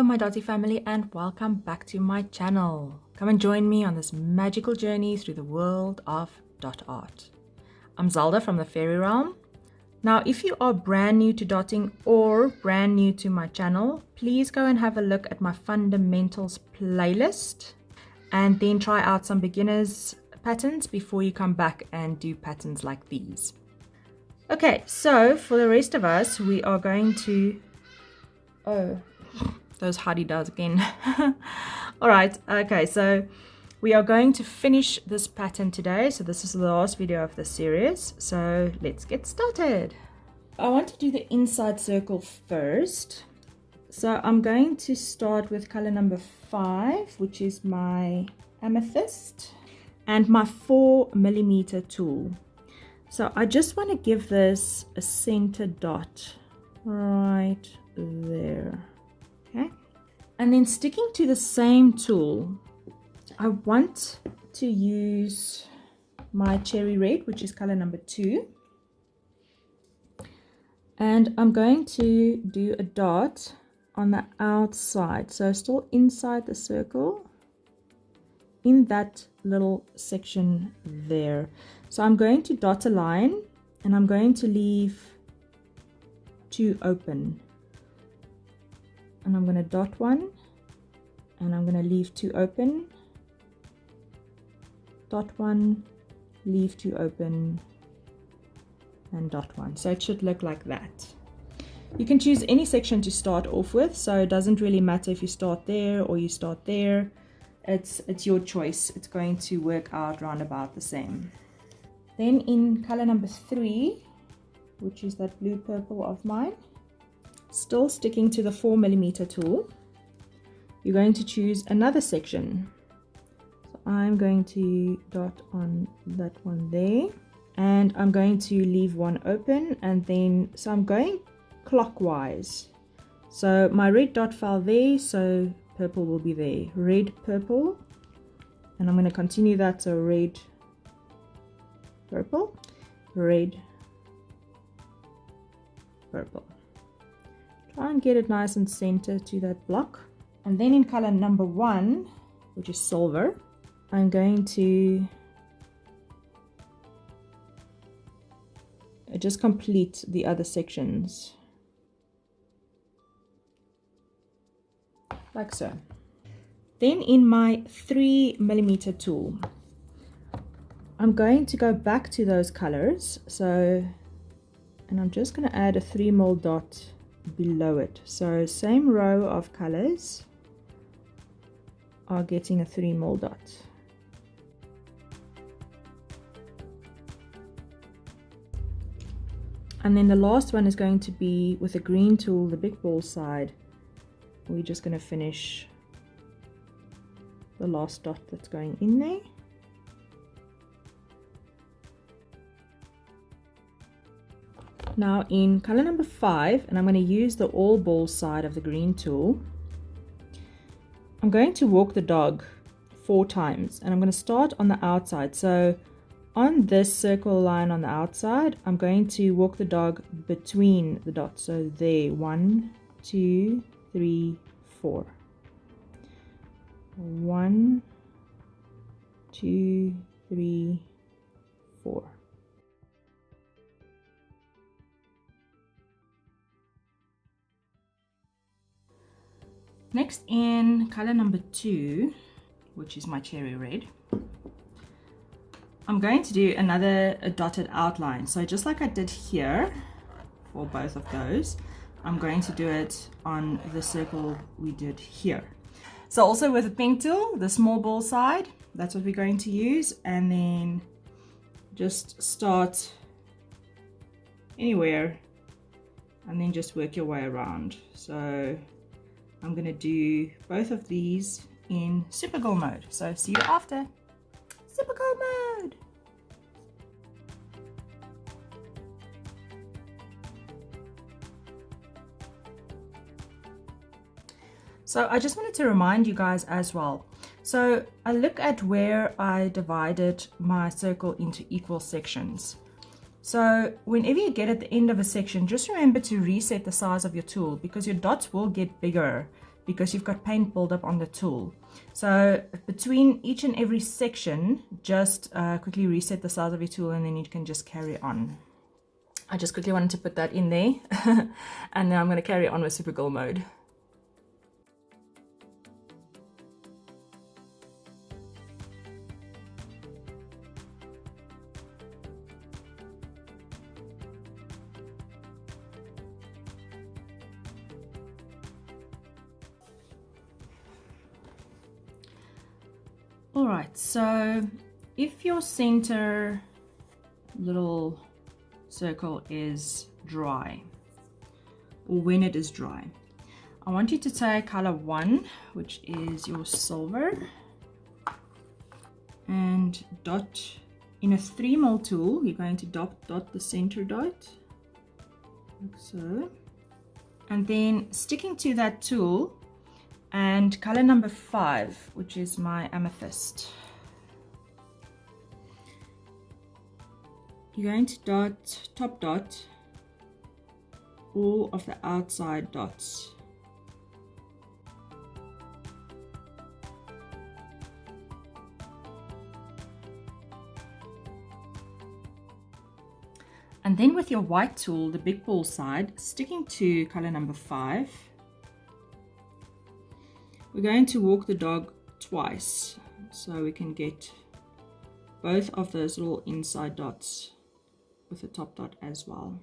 my Dotty family, and welcome back to my channel. Come and join me on this magical journey through the world of dot art. I'm Zelda from the Fairy Realm. Now, if you are brand new to dotting or brand new to my channel, please go and have a look at my fundamentals playlist and then try out some beginners patterns before you come back and do patterns like these. Okay, so for the rest of us, we are going to... Oh, those Heidi does again. All right, okay, so we are going to finish this pattern today. So this is the last video of the series. So let's get started. I want to do the inside circle first. So I'm going to start with color number 5, which is my amethyst, and my 4mm tool. So I just want to give this a center dot right there. Okay, and then sticking to the same tool, I want to use my cherry red, which is color number 2, and I'm going to do a dot on the outside, so still inside the circle in that little section there. So I'm going to dot a line and I'm going to leave 2 open. And I'm going to dot 1 and I'm going to leave 2 open, dot 1, leave 2 open, and dot 1. So it should look like that. You can choose any section to start off with, so it doesn't really matter if you start there or you start there. It's your choice. It's going to work out round about the same. Then in color number 3, which is that blue purple of mine, still sticking to the 4mm tool, you're going to choose another section. So I'm going to dot on that one there, and I'm going to leave 1 open, and then so I'm going clockwise. So my red dot fell there, so purple will be there. Red, purple, and I'm going to continue that. So red, purple, red, purple. Try and get it nice and center to that block. And then in color number 1, which is silver, I'm going to just complete the other sections like so. Then in my 3mm tool, I'm going to go back to those colors. So, and I'm just going to add a 3mm dot below it. So same row of colors are getting a 3mm dot. And then the last one is going to be with a green tool, the big ball side. We're just going to finish the last dot that's going in there. Now in color number 5, and I'm going to use the all ball side of the green tool, I'm going to walk the dog 4 times, and I'm going to start on the outside. So on this circle line on the outside, I'm going to walk the dog between the dots. So there, 1, 2, 3, 4. 1, 2, 3, 4. Next, in color number 2, which is my cherry red, I'm going to do another dotted outline. So just like I did here for both of those, I'm going to do it on the circle we did here. So also with the pink tool, the small ball side, that's what we're going to use, and then just start anywhere and then just work your way around. So I'm going to do both of these in Supergirl mode. So see you after. Supergirl mode. So I just wanted to remind you guys as well. So I look at where I divided my circle into equal sections. So whenever you get at the end of a section, just remember to reset the size of your tool, because your dots will get bigger because you've got paint buildup on the tool. So between each and every section, just quickly reset the size of your tool and then you can just carry on. I just quickly wanted to put that in there and now I'm going to carry on with Supergirl mode. Alright, so if your center little circle is dry, or when it is dry, I want you to take color 1, which is your silver, and dot in a 3mm tool. You're going to dot the center dot, like so, and then sticking to that tool, and color number 5, which is my amethyst. You're going to top dot all of the outside dots. And then with your white tool, the big ball side, sticking to color number 5, we're going to walk the dog twice so we can get both of those little inside dots with the top dot as well.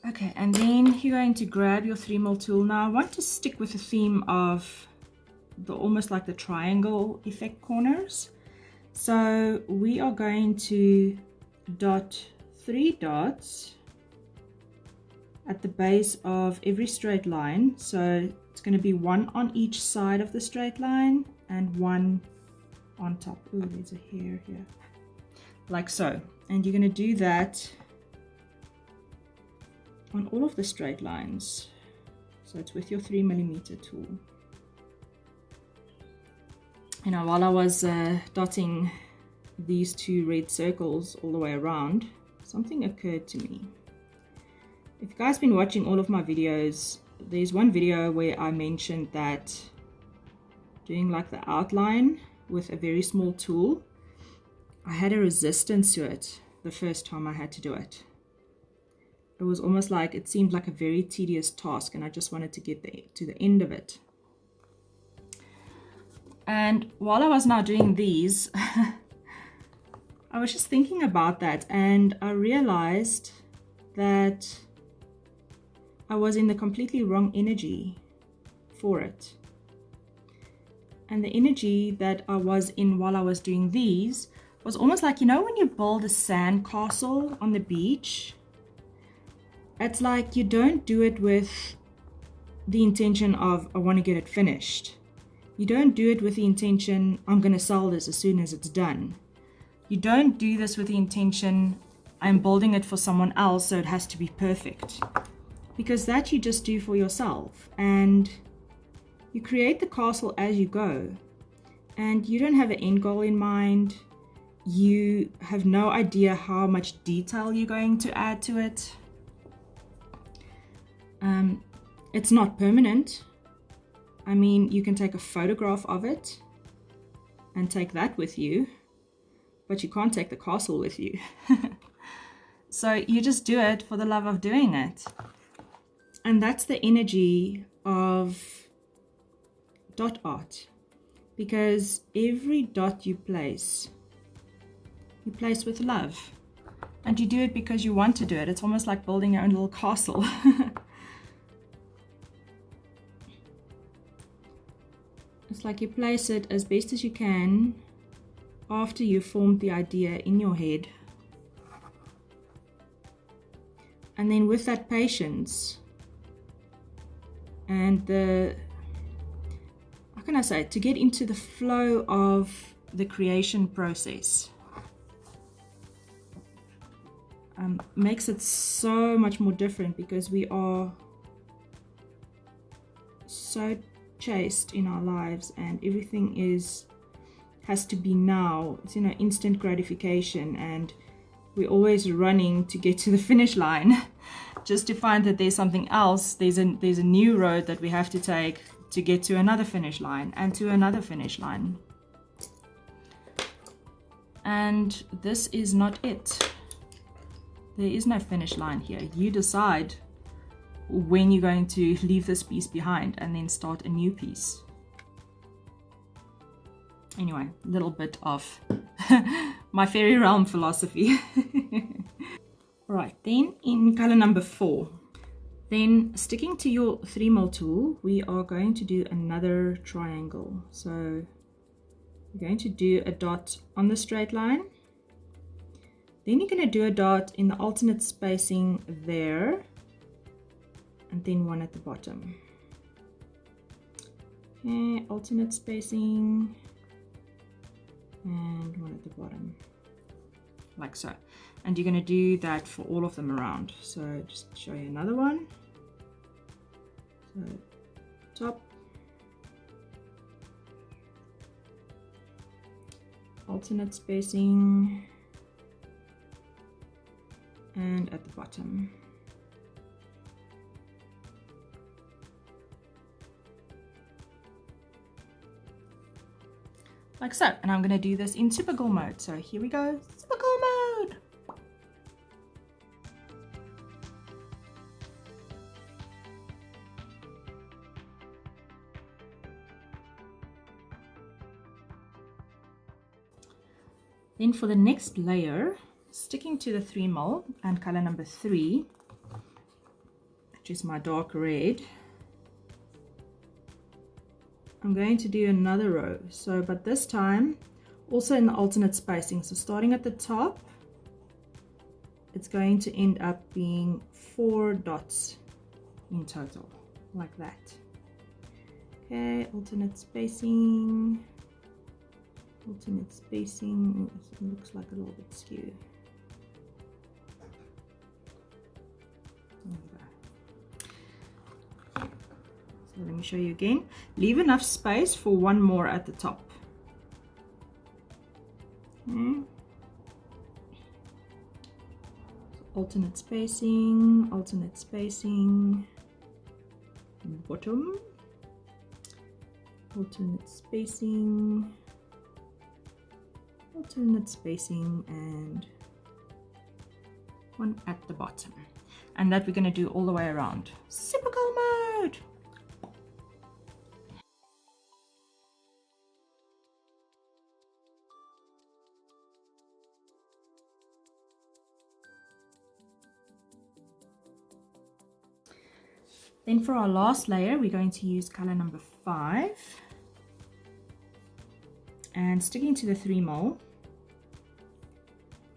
Okay, and then you're going to grab your 3mm tool. Now I want to stick with the theme of the almost like the triangle effect corners. So we are going to dot 3 dots at the base of every straight line. So it's going to be 1 on each side of the straight line and 1 on top. Oh, there's a hair here. Like so. And you're going to do that on all of the straight lines. So it's with your 3mm tool. You know, while I was dotting these 2 red circles all the way around, something occurred to me. If you guys have been watching all of my videos, there's one video where I mentioned that doing like the outline with a very small tool, I had a resistance to it the first time I had to do it. It was almost like it seemed like a very tedious task and I just wanted to get to the end of it. And while I was now doing these, I was just thinking about that and I realized that I was in the completely wrong energy for it. And the energy that I was in while I was doing these was almost like, you know, when you build a sand castle on the beach, it's like you don't do it with the intention of, I want to get it finished. You don't do it with the intention, I'm going to sell this as soon as it's done. You don't do this with the intention, I'm building it for someone else, so it has to be perfect. Because that you just do for yourself. And you create the castle as you go. And you don't have an end goal in mind. You have no idea how much detail you're going to add to it. It's not permanent. I mean, you can take a photograph of it and take that with you, but you can't take the castle with you. So you just do it for the love of doing it. And that's the energy of dot art, because every dot you place with love, and you do it because you want to do it. It's almost like building your own little castle. It's like you place it as best as you can after you've formed the idea in your head. And then with that patience and how can I say it, to get into the flow of the creation process, makes it so much more different, because we are so chased in our lives and everything has to be now. It's, you know, instant gratification, and we're always running to get to the finish line just to find that there's something else. There's a new road that we have to take to get to another finish line and to another finish line. And this is not it. There is no finish line here. You decide when you're going to leave this piece behind and then start a new piece. Anyway, a little bit of my fairy realm philosophy. Right, then in color number 4, then sticking to your 3mm tool, we are going to do another triangle. So we're going to do a dot on the straight line. Then you're going to do a dot in the alternate spacing there, and then one at the bottom. Okay, alternate spacing, and one at the bottom, like so. And you're going to do that for all of them around. So just show you another one. So top, alternate spacing, and at the bottom. Like so. And I'm going to do this in super girl mode. So here we go, super girl mode. Then for the next layer, sticking to the 3mm and color number 3, which is my dark red, I'm going to do another row. So, but this time also in the alternate spacing. So starting at the top, it's going to end up being 4 dots in total, like that. Okay, alternate spacing. Alternate spacing. It looks like a little bit skew. So let me show you again. Leave enough space for one more at the top. Okay. So alternate spacing, bottom, alternate spacing, and one at the bottom. And that we're going to do all the way around. Super cool mode! Then for our last layer, we're going to use color number 5. And sticking to the 3mm,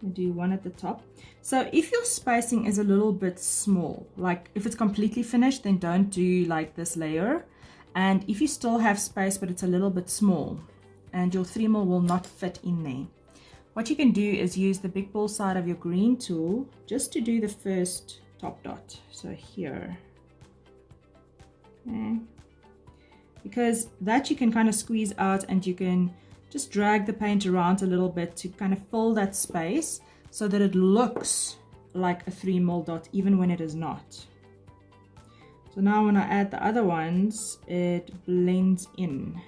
we'll do one at the top. So if your spacing is a little bit small, like if it's completely finished, then don't do like this layer. And if you still have space, but it's a little bit small and your 3mm will not fit in there, what you can do is use the big ball side of your green tool just to do the first top dot. So here. Okay. Because that you can kind of squeeze out and you can just drag the paint around a little bit to kind of fill that space so that it looks like a 3mm dot even when it is not. So now when I add the other ones, it blends in.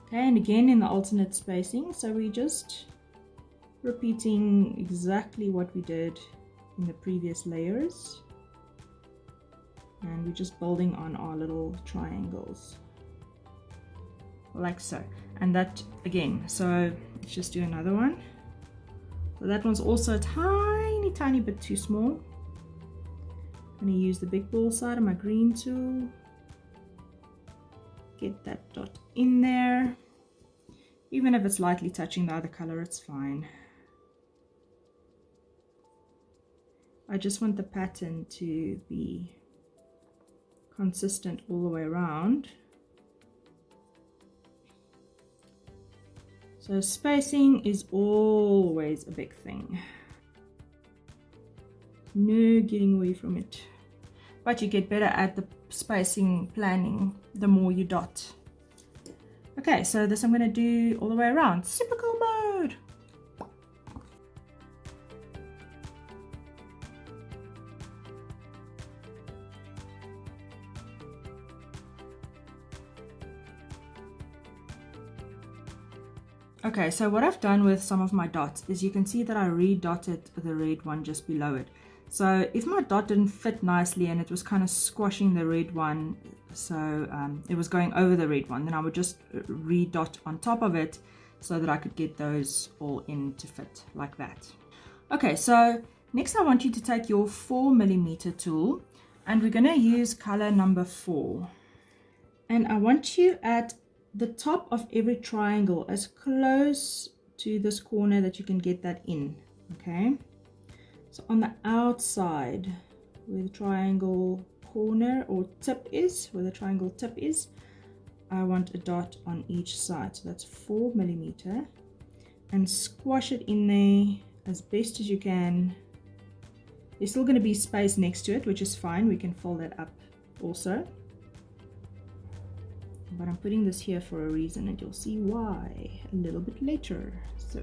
Okay, and again in the alternate spacing, so we're just repeating exactly what we did in the previous layers. And we're just building on our little triangles. Like so. And that again, so let's just do another one. So that one's also a tiny bit too small. I'm going to use the big ball side of my green tool. Get that dot in there. Even if it's lightly touching the other color, it's fine. I just want the pattern to be consistent all the way around. So spacing is always a big thing. No getting away from it. But you get better at the spacing planning the more you dot. Okay, so this I'm going to do all the way around. Super cool mode! Okay, so what I've done with some of my dots is you can see that I redotted the red one just below it. So if my dot didn't fit nicely and it was kind of squashing the red one, so it was going over the red one, then I would just redot on top of it so that I could get those all in to fit like that. Okay, so next I want you to take your 4mm tool and we're going to use color number 4. And I want you at the top of every triangle as close to this corner that you can get that in. Okay, so on the outside where the triangle corner or tip is, where the triangle tip is, I want a dot on each side. So that's 4mm, and squash it in there as best as you can. There's still going to be space next to it, which is fine. We can fold that up also. But I'm putting this here for a reason, and you'll see why a little bit later. So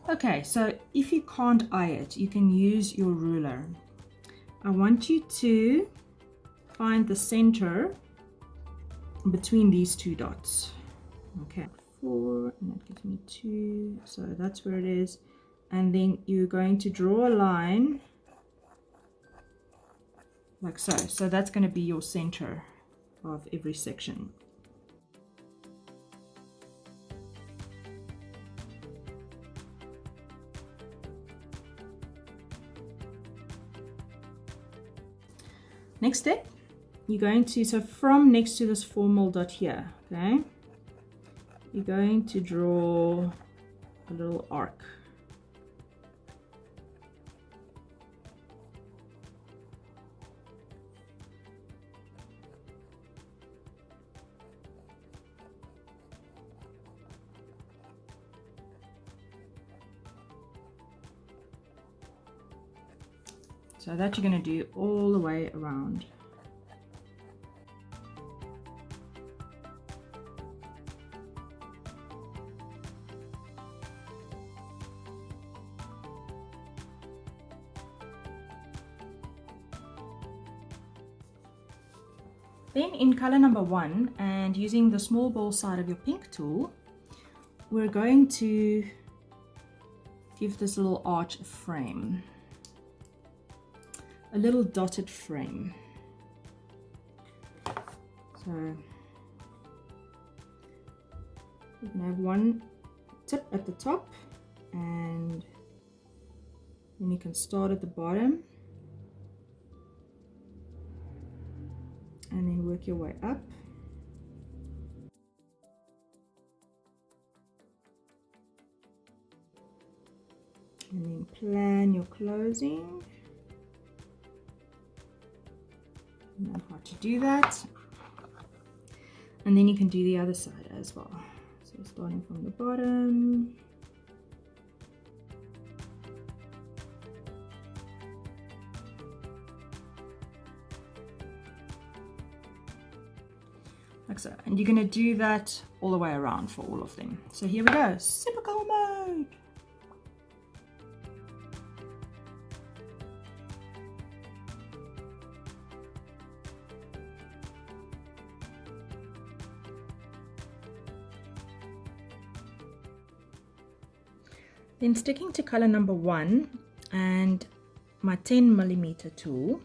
okay, so if you can't eye it, you can use your ruler. I want you to find the center between these two dots. Okay, 4, and that gives me 2, so that's where it is. And then you're going to draw a line like so. So that's going to be your center of every section. Next step, you're going to, so from next to this formal dot here, okay, you're going to draw a little arc. So that you're going to do all the way around. Then in color number 1, and using the small ball side of your pink tool, we're going to give this little arch a frame. A little dotted frame. So you can have one tip at the top, and then you can start at the bottom and then work your way up. And then plan your closing. You know how to do that, and then you can do the other side as well. So starting from the bottom, like so, and you're going to do that all the way around for all of them. So here we go, super cool mode. Then sticking to color number 1 and my 10mm tool,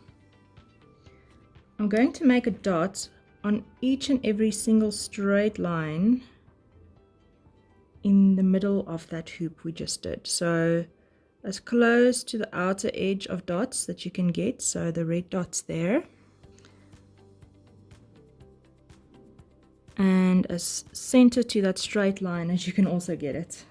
I'm going to make a dot on each and every single straight line in the middle of that hoop we just did. So as close to the outer edge of dots that you can get, so the red dots there, and as center to that straight line as you can also get it.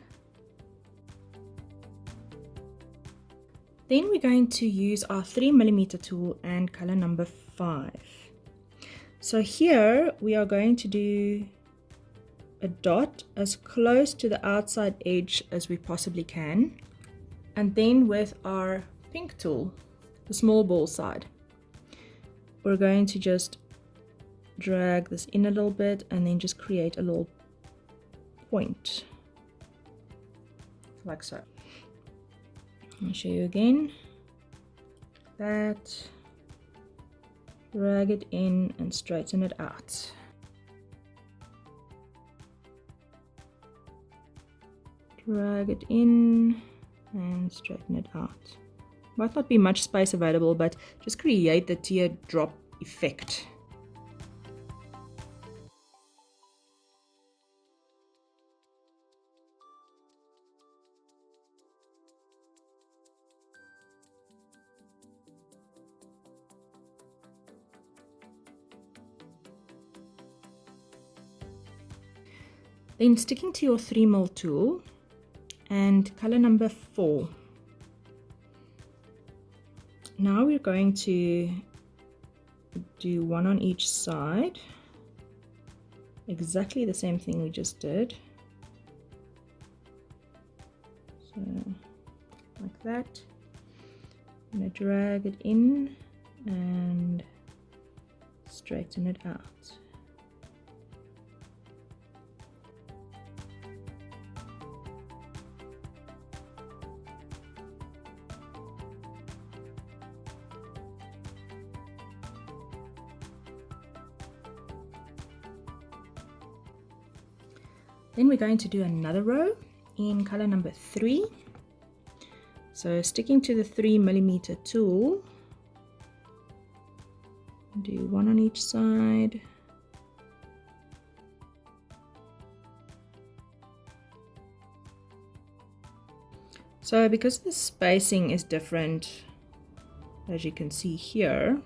Then we're going to use our 3mm tool and color number 5. So here we are going to do a dot as close to the outside edge as we possibly can. And then with our pink tool, the small ball side, we're going to just drag this in a little bit and then just create a little point, like so. I'll show you again. That. Drag it in and straighten it out. Drag it in and straighten it out. Might not be much space available, but just create the teardrop effect. Then sticking to your 3mm tool and color number 4. Now we're going to do one on each side. Exactly the same thing we just did. So like that. I'm going to drag it in and straighten it out. Then we're going to do another row in color number 3. So sticking to the 3mm tool, do one on each side. So because the spacing is different, as you can see here,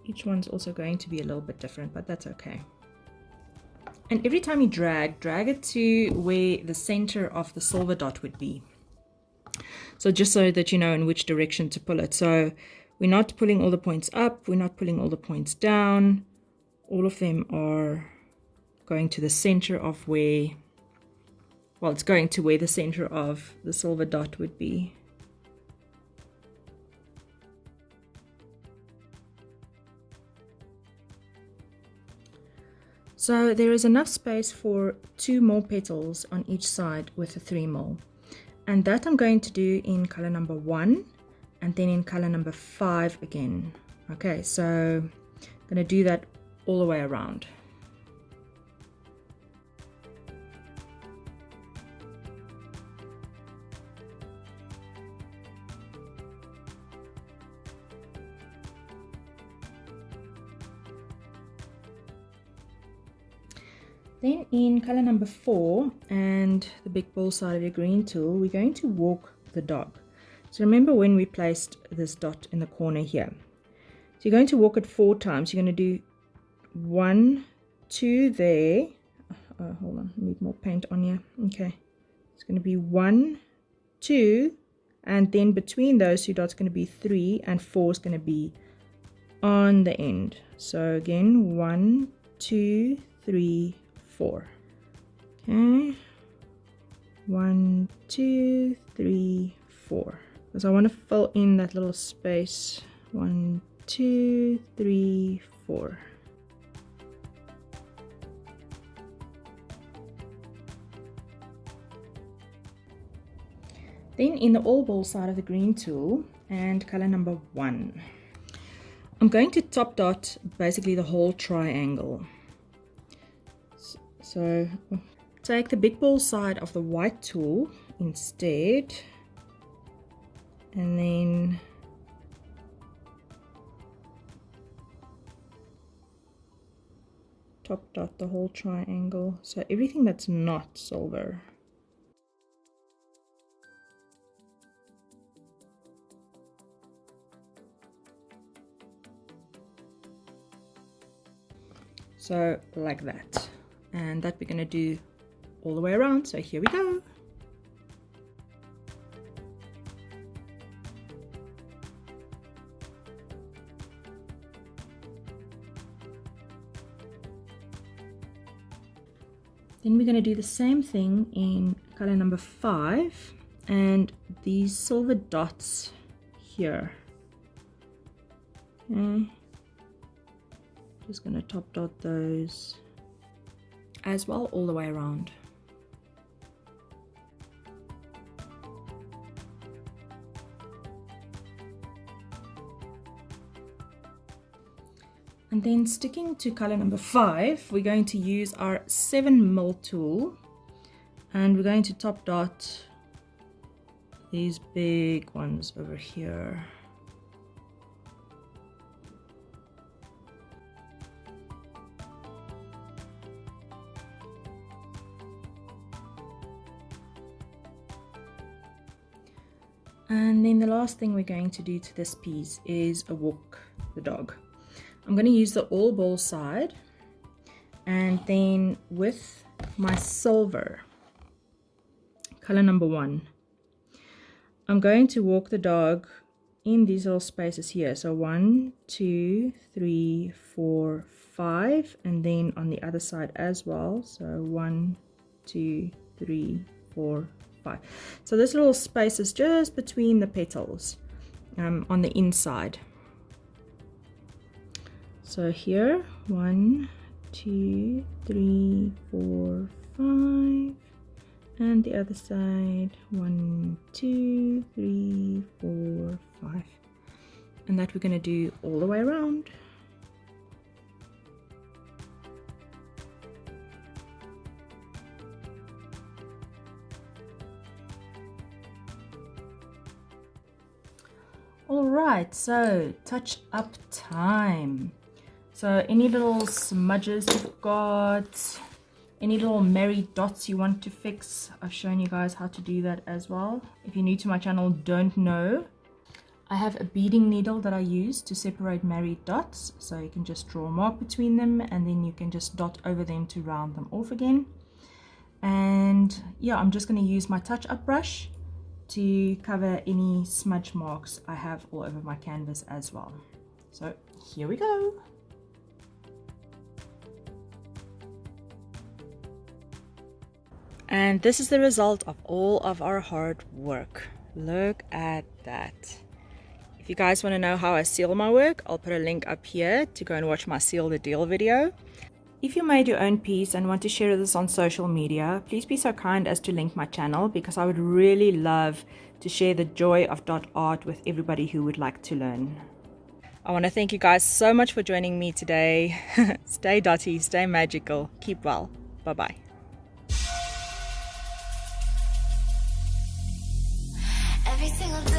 each one's also going to be a little bit different, but that's okay. And every time you drag it to where the center of the silver dot would be. So just so that you know in which direction to pull it. So we're not pulling all the points up, we're not pulling all the points down. All of them are going to the center of where, well, it's going to where the center of the silver dot would be. So there is enough space for 2 more petals on each side with the 3mm. And that I'm going to do in color number 1 and then in color number 5 again. Okay, so I'm going to do that all the way around. Then in color number 4 and the big ball side of your green tool, we're going to walk the dog. So remember when we placed this dot in the corner here. So you're going to walk it 4 times. You're going to do 1, 2 there. Hold on, I need more paint on here. Okay, it's going to be 1, 2, and then between those 2 dots going to be 3, and 4 is going to be on the end. So again, 1, 2, 3, 4. Okay, 1, 2, 3, 4. Because I want to fill in that little space. 1, 2, 3, 4. Then in the all ball side of the green tool and color number 1, I'm going to top dot basically the whole triangle. So take the big ball side of the white tool instead, and then top dot the whole triangle. So everything that's not silver. So like that. And that we're going to do all the way around. So here we go. Then we're going to do the same thing in color number 5 and these silver dots here. Okay. Just going to top dot those as well all the way around. And then sticking to color number 5, we're going to use our 7mm tool and we're going to top dot these big ones over here. And then the last thing we're going to do to this piece is walk the dog. I'm going to use the all ball side, and then with my silver, color number 1, I'm going to walk the dog in these little spaces here. So 1, 2, 3, 4, 5, and then on the other side as well. So 1, 2, 3, 4, 5. So this little space is just between the petals on the inside. So here, 1, 2, 3, 4, 5, and the other side, 1, 2, 3, 4, 5, and that we're going to do all the way around. All right, so touch up time. So any little smudges you've got, any little merry dots you want to fix, I've shown you guys how to do that as well. If you're new to my channel, don't know, I have a beading needle that I use to separate merry dots. So you can just draw a mark between them and then you can just dot over them to round them off again. And yeah, I'm just going to use my touch up brush to cover any smudge marks I have all over my canvas as well. So here we go. And this is the result of all of our hard work. Look at that. If you guys want to know how I seal my work, I'll put a link up here to go and watch my Seal the Deal video. If you made your own piece and want to share this on social media, please be so kind as to link my channel, because I would really love to share the joy of dot art with everybody who would like to learn. I want to thank you guys so much for joining me today. Stay dotty, stay magical, keep well. Bye-bye. Every single day.